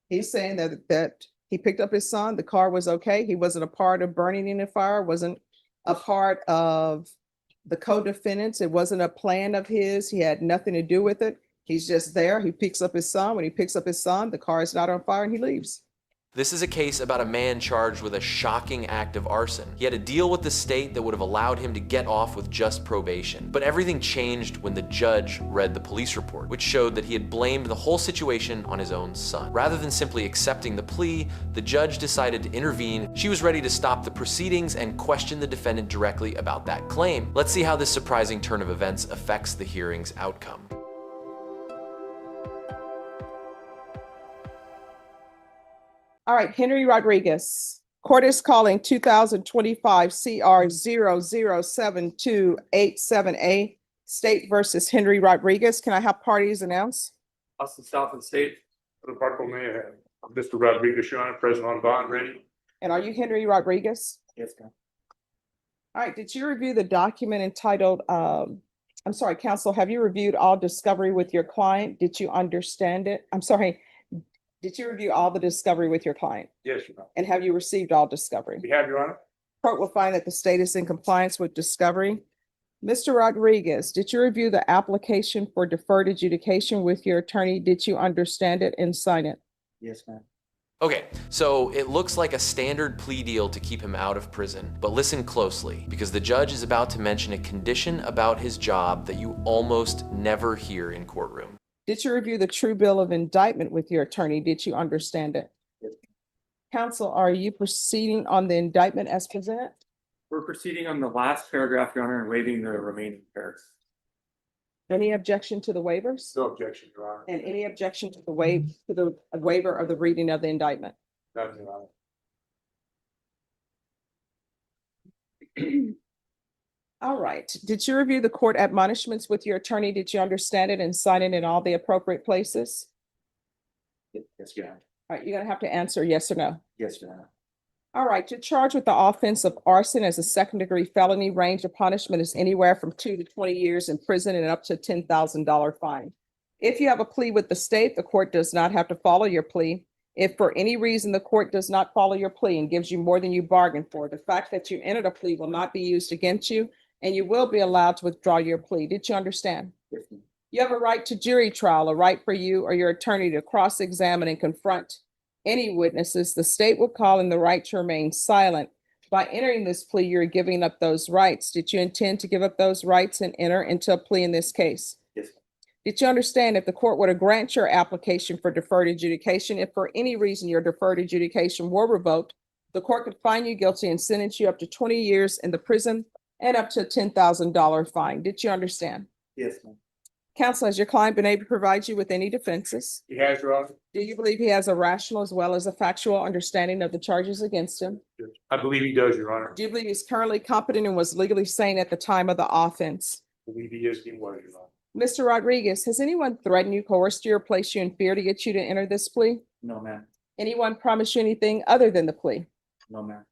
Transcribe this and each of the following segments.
He's saying that he picked up his son, the car was okay, he wasn't a part of burning in the fire, wasn't a part of the co-defendants, it wasn't a plan of his, he had nothing to do with it. He's just there, he picks up his son, when he picks up his son, the car is not on fire and he leaves. This is a case about a man charged with a shocking act of arson. He had a deal with the state that would have allowed him to get off with just probation. But everything changed when the judge read the police report, which showed that he had blamed the whole situation on his own son. Rather than simply accepting the plea, the judge decided to intervene. She was ready to stop the proceedings and question the defendant directly about that claim. Let's see how this surprising turn of events affects the hearing's outcome. All right, Henry Rodriguez. Court is calling 2025 CR 007287A, State versus Henry Rodriguez. Can I have parties announced? Austin South and State. For the Park Mayor, Mr. Rodriguez, Your Honor, present on bond, ready. And are you Henry Rodriguez? Yes, ma'am. All right, did you review the document entitled, I'm sorry, counsel, have you reviewed all discovery with your client? Did you understand it? I'm sorry, did you review all the discovery with your client? Yes, Your Honor. And have you received all discovery? We have, Your Honor. Court will find that the state is in compliance with discovery. Mr. Rodriguez, did you review the application for deferred adjudication with your attorney? Did you understand it and sign it? Yes, ma'am. Okay, so it looks like a standard plea deal to keep him out of prison, but listen closely, because the judge is about to mention a condition about his job that you almost never hear in courtroom. Did you review the true bill of indictment with your attorney? Did you understand it? Yes. Counsel, are you proceeding on the indictment as presented? We're proceeding on the last paragraph, Your Honor, and waiving the remaining paragraphs. Any objection to the waivers? No objection, Your Honor. And any objection to the waiver of the reading of the indictment? None, Your Honor. All right. Did you review the court admonishments with your attorney? Did you understand it and sign it in all the appropriate places? Yes, Your Honor. All right, you're gonna have to answer yes or no. Yes, Your Honor. All right, you're charged with the offense of arson as a second-degree felony. Range of punishment is anywhere from 2 to 20 years in prison and up to a $10,000 fine. If you have a plea with the state, the court does not have to follow your plea. If for any reason the court does not follow your plea and gives you more than you bargained for, the fact that you entered a plea will not be used against you, and you will be allowed to withdraw your plea. Did you understand? Yes, ma'am. You have a right to jury trial, a right for you or your attorney to cross-examine and confront any witnesses. The state will call in the right to remain silent. By entering this plea, you're giving up those rights. Did you intend to give up those rights and enter into a plea in this case? Yes, ma'am. Did you understand if the court were to grant your application for deferred adjudication, if for any reason your deferred adjudication were revoked, the court could find you guilty and sentence you up to 20 years in the prison and up to a $10,000 fine? Did you understand? Yes, ma'am. Counsel, has your client been able to provide you with any defenses? He has, Your Honor. Do you believe he has a rational as well as a factual understanding of the charges against him? I believe he does, Your Honor. Do you believe he's currently competent and was legally sane at the time of the offense? I believe he is being was, Your Honor. Mr. Rodriguez, has anyone threatened you, coerced you, or placed you in fear to get you to enter this plea? No, ma'am. Anyone promised you anything other than the plea? No, ma'am.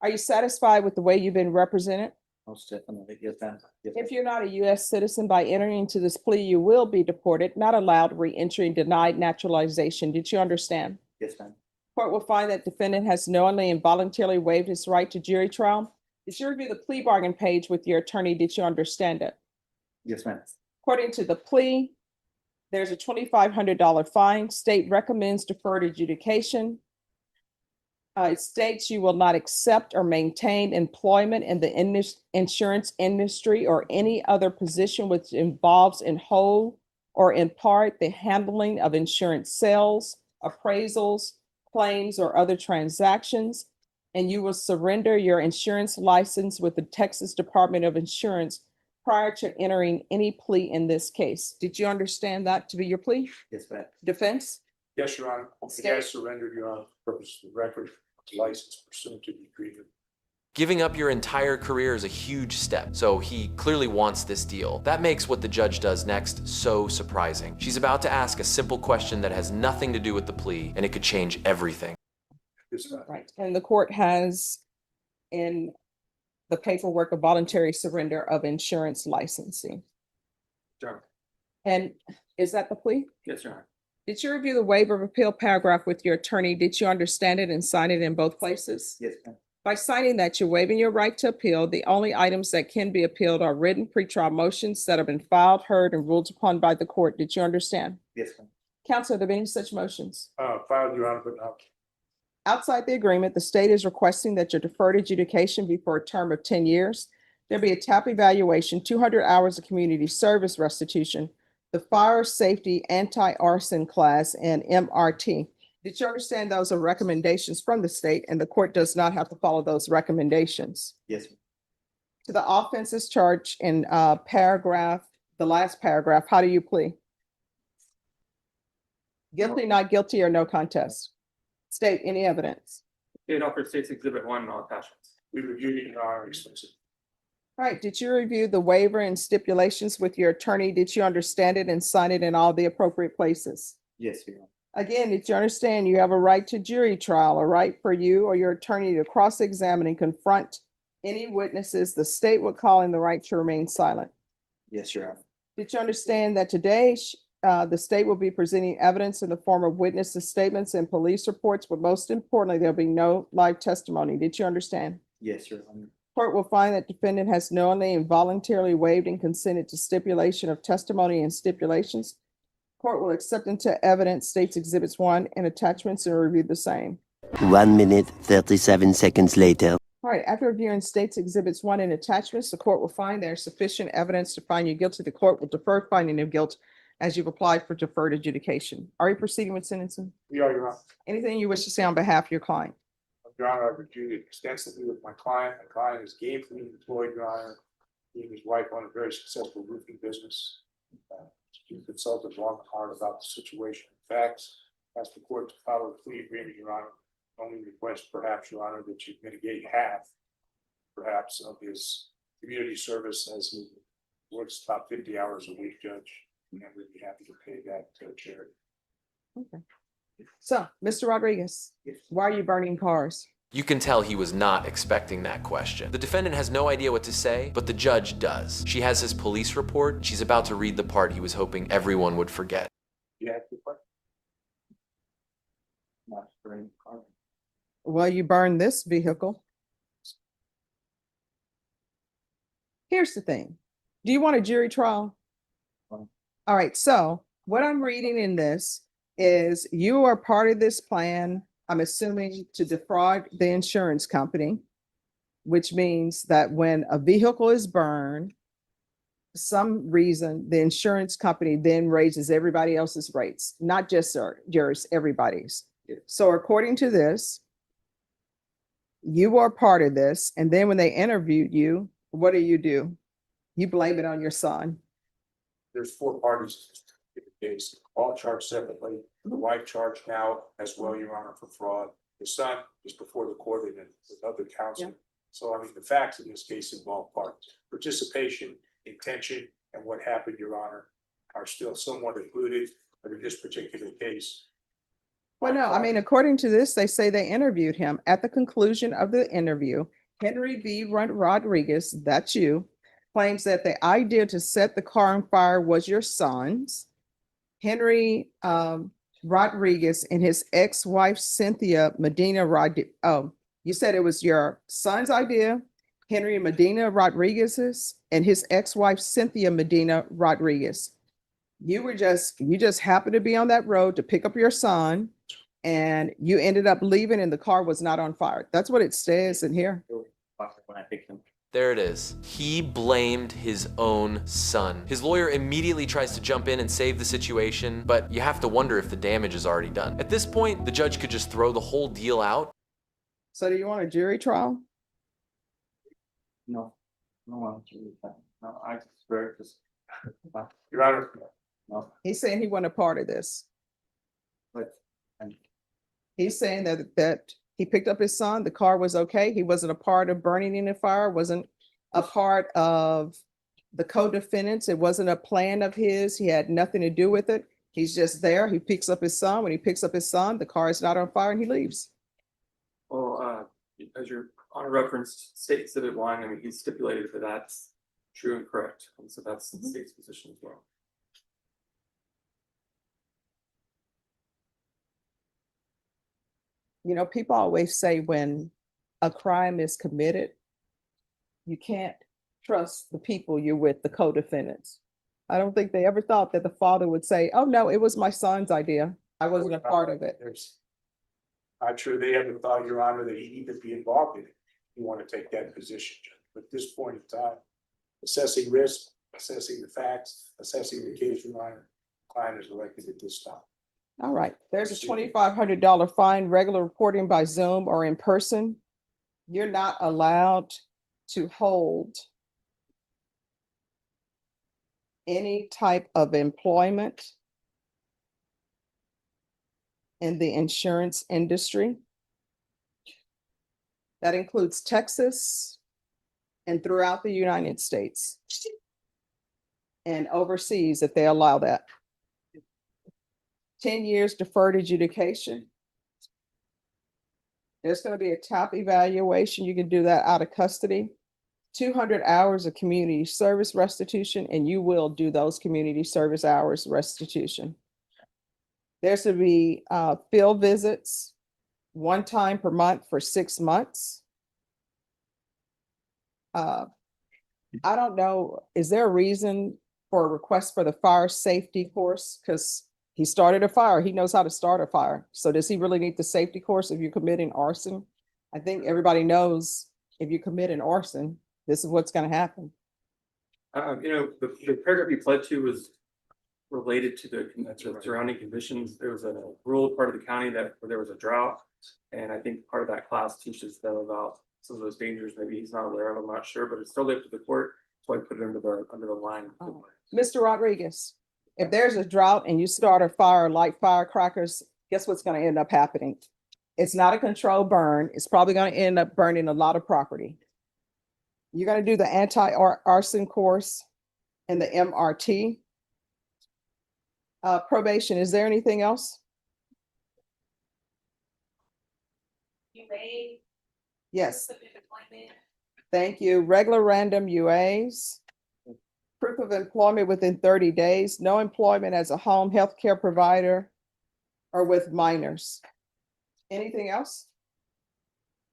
Are you satisfied with the way you've been represented? Most definitely. Yes, ma'am. Yes, If you're not a U.S. citizen, by entering into this plea, you will be deported, not allowed re-entry, and denied naturalization. Did you understand? yes, ma'am. Court will find that defendant has knowingly and voluntarily waived his right to jury trial. Did you review the plea bargain page with your attorney? Did you understand it? Yes, ma'am. According to the plea, there's a $2,500 fine. State recommends deferred adjudication. It states you will not accept or maintain employment in the insurance industry or any other position which involves in whole or in part the handling of insurance sales, appraisals, claims, or other transactions. And you will surrender your insurance license with the Texas Department of Insurance prior to entering any plea in this case. Did you understand that to be your plea? Yes, ma'am. Defense? Yes, Your Honor. He has surrendered, Your Honor, for purpose of the record, license pursuant to the agreement. Giving up your entire career is a huge step, so he clearly wants this deal. That makes what the judge does next so surprising. She's about to ask a simple question that has nothing to do with the plea, and it could change everything. Yes, ma'am. Right, and the court has in the paperwork a voluntary surrender of insurance licensing. Sure. And is that the plea? Yes, Your Honor. Did you review the waiver of appeal paragraph with your attorney? Did you understand it and sign it in both places? Yes, ma'am. By signing that, you're waiving your right to appeal. The only items that can be appealed are written pretrial motions that have been filed, heard, and ruled upon by the court. Did you understand? Yes, ma'am. Counsel, are there any such motions? Filed, Your Honor, but not. Outside the agreement, the state is requesting that your deferred adjudication be for a term of 10 years. There be a TAP evaluation, 200 hours of community service restitution, the fire safety anti-arson class, and MRT. Did you understand those are recommendations from the state and the court does not have to follow those recommendations? Yes, ma'am. To the offenses charged in the last paragraph, how do you plea? Guilty, not guilty, or no contest? State any evidence. State offered State's Exhibit 1 and all attachments. We reviewed it, Your Honor, extensively. All right, did you review the waiver and stipulations with your attorney? Did you understand it and sign it in all the appropriate places? Yes, Your Honor. Again, did you understand you have a right to jury trial, a right for you or your attorney to cross-examine and confront any witnesses the state would call in the right to remain silent? Yes, Your Honor. Did you understand that today the state will be presenting evidence in the form of witnesses' statements and police reports, but most importantly, there'll be no live testimony? Did you understand? Yes, Your Honor. Court will find that defendant has knowingly and voluntarily waived and consented to stipulation of testimony and stipulations. Court will accept into evidence State's Exhibits 1 and attachments and review the same. 1 minute, 37 seconds later. All right, after reviewing State's Exhibits 1 and attachments, the court will find there is sufficient evidence to find you guilty. The court will defer finding of guilt as you've applied for deferred adjudication. Are you proceeding with sentencing? We are, Your Honor. Anything you wish to say on behalf of your client? Your Honor, I've reviewed it extensively with my client. My client is gainfully employed, Your Honor. He and his wife own a very successful roofing business. He consulted long and hard about the situation and facts. Asked the court to follow the plea agreement, Your Honor. Only request perhaps, Your Honor, that you mitigate half perhaps of his community service as he works about 50 hours a week, Judge. And we'd be happy to pay that to charity. Okay. So, Mr. Rodriguez, why are you burning cars? You can tell he was not expecting that question. The defendant has no idea what to say, but the judge does. She has his police report, and she's about to read the part he was hoping everyone would forget. You have the question? Not burning car. Well, you burned this vehicle. Here's the thing. Do you want a jury trial? All right, so what I'm reading in this is you are part of this plan, I'm assuming, to defraud the insurance company, which means that when a vehicle is burned, for some reason, the insurance company then raises everybody else's rates, not just yours, everybody's. So according to this, you are part of this, and then when they interviewed you, what do? You blame it on your son. There's 4 parties to the case, all charged separately. The wife charged now as well, Your Honor, for fraud. The son is before the court and with other counsel. Yeah. So I mean, the facts in this case involve parties. Participation, intention, and what happened, Your Honor, are still somewhat included, but in this particular case. Well, no, I mean, according to this, they say they interviewed him. At the conclusion of the interview, Henry B. Rodriguez, that's you, claims that the idea to set the car on fire was your son's. Henry Rodriguez and his ex-wife Cynthia Medina you said it was your son's idea, Henry Medina Rodriguez's, and his ex-wife Cynthia Medina Rodriguez. You just happened to be on that road to pick up your son, and you ended up leaving and the car was not on fire. That's what it says in here. When I picked him. There it is. He blamed his own son. His lawyer immediately tries to jump in and save the situation, but you have to wonder if the damage is already done. At this point, the judge could just throw the whole deal out. So do you want a jury trial? No, no one to read that. No, I swear this. Your Honor, No, He's saying he wasn't a part of this. but and He's saying that he picked up his son, the car was okay. He wasn't a part of burning in the fire, wasn't a part of the co-defendants. It wasn't a plan of his. He had nothing to do with it. He's just there. He picks up his son. When he picks up his son, the car is not on fire and he leaves. Well, as your honor referenced State Exhibit 1, I mean, he stipulated that that's true and correct. And so that's the state's position as well. You know, people always say when a crime is committed, you can't trust the people you're with, the co-defendants. I don't think they ever thought that the father would say, oh, no, it was my son's idea. I wasn't a part of it. I'm sure they haven't thought, Your Honor, that he needed to be involved in it. You want to take that position, Judge. But at this point in time, assessing risk, assessing the facts, assessing the case, Your Honor, client is elected at this time. All right, there's a $2,500 fine, regular reporting by Zoom or in person. You're not allowed to hold any type of employment in the insurance industry. That includes Texas and throughout the United States and overseas if they allow that. 10 years deferred adjudication. There's going to be a top evaluation. You can do that out of custody. 200 hours of community service restitution, and you will do those community service hours restitution. There's to be field visits 1 time per month for 6 months. I don't know, is there a reason for a request for the fire safety course? Because he started a fire, he knows how to start a fire. So does he really need the safety course if you're committing arson? I think everybody knows if you commit an arson, this is what's going to happen. The paragraph he pled to was related to the surrounding conditions. There was a rural part of the county where there was a drought. And I think part of that class teaches them about some of those dangers. Maybe he's not aware of, I'm not sure, but it's totally up to the court. So I put it under the line. Oh. Mr. Rodriguez, if there's a drought and you start a fire, light firecrackers, guess what's going to end up happening? It's not a controlled burn. It's probably going to end up burning a lot of property. You're going to do the anti-arson course and the MRT. Probation, is there anything else? You may. Yes, Submit employment. thank you. Regular random UAs. Proof of employment within 30 days, no employment as a home healthcare provider or with minors. Anything else?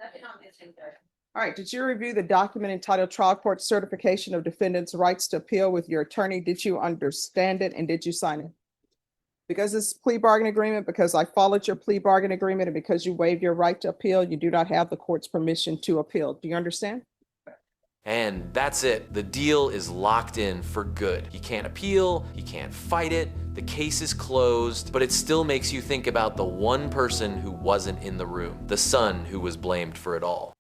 Nothing on this in there. All right, did you review the document entitled Trial Court Certification of Defendant's Rights to Appeal with your attorney? Did you understand it and did you sign it? Because it's plea bargain agreement, because I followed your plea bargain agreement, and because you waived your right to appeal, you do not have the court's permission to appeal. Do you understand? And that's it. The deal is locked in for good. He can't appeal, he can't fight it, the case is closed, but it still makes you think about the one person who wasn't in the room, the son who was blamed for it all.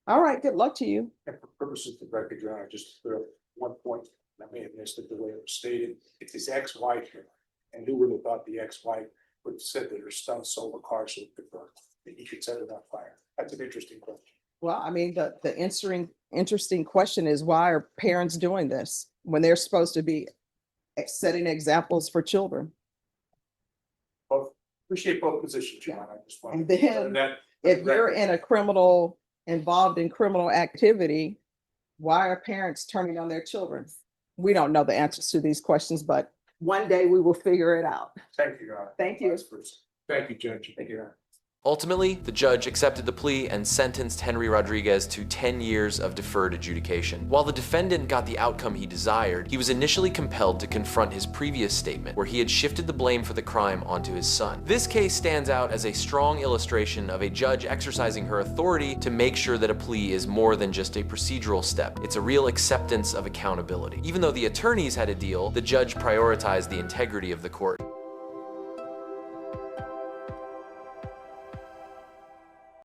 All right, good luck to you. And for purposes of the record, Your Honor, just to clear up one point, I may have missed it the way it was stated. It's his ex-wife here. And who would have thought the ex-wife would have said that her son sold a car so it could burn, that he could set it on fire? That's an interesting question. Well, I mean, the interesting question is, why are parents doing this when they're supposed to be setting examples for children? Both, appreciate both positions, Your Honor. I just wanted And to then clear that. if you're in a involved in criminal activity, why are parents turning on their children? We don't know the answers to these questions, but one day we will figure it out. Thank you, Your Honor. Thank you. Thank you, Judge. Thank you, Your Honor. Ultimately, the judge accepted the plea and sentenced Henry Rodriguez to 10 years of deferred adjudication. While the defendant got the outcome he desired, he was initially compelled to confront his previous statement, where he had shifted the blame for the crime onto his son. This case stands out as a strong illustration of a judge exercising her authority to make sure that a plea is more than just a procedural step. It's a real acceptance of accountability. Even though the attorneys had a deal, the judge prioritized the integrity of the court.